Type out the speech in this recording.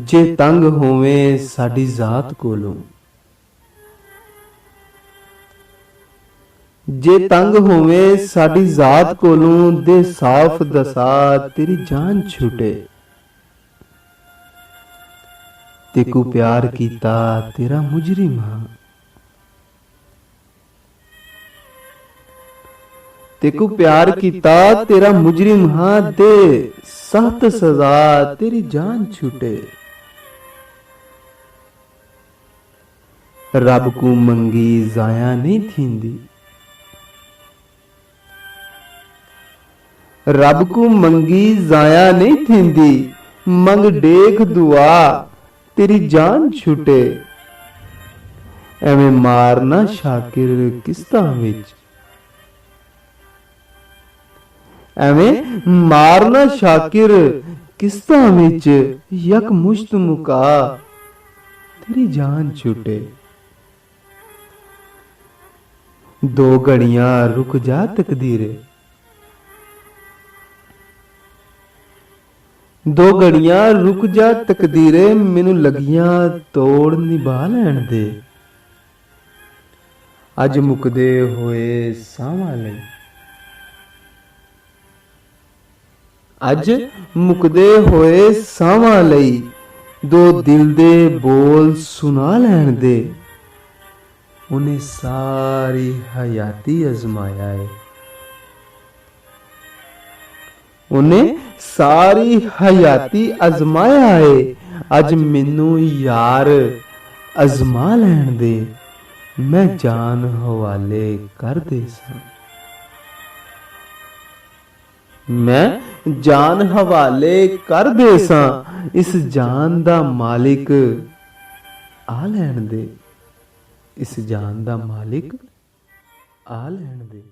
जे तंग होवे साडी जात कोलों, जे तंग होवे साडी जात कोलों, दे साफ दसा तेरी जान छूटे। तेकू प्यार कीता तेरा मुजरिम हां, तेकू प्यार कीता तेरा मुजरिम हां, दे सख्त सजा तेरी जान छूटे। रब को मंगी जाया नहीं थींदी, रब को मंगी जाया नहीं थींदी, मंग देख दुआ तेरी जान छूटे। एवें मारना शाकिर किस्तां विच, एवें मारना शाकिर किस्तां विच, यक मुश्त मुका तेरी जान छूटे। दो घड़ियां रुक जा तकदीरे, दो घड़ियां रुक जा तकदीरे, मैनू लगियां तोड़ निभा लैण दे। अज मुकदे होए सावां लई, अज मुकदे होए सावां लई, दो दिल दे बोल सुना लैण दे। उन्हें सारी हयाती अजमाया है, उन्हें सारी हयाती अजमाया है। अज मैनू यार अजमा लैण दे, मैं जान हवाले कर दे सां, मैं जान हवाले कर दे सां। इस जान दा मालिक आ लैण दे, इस जान दा मालिक आ लैण दे।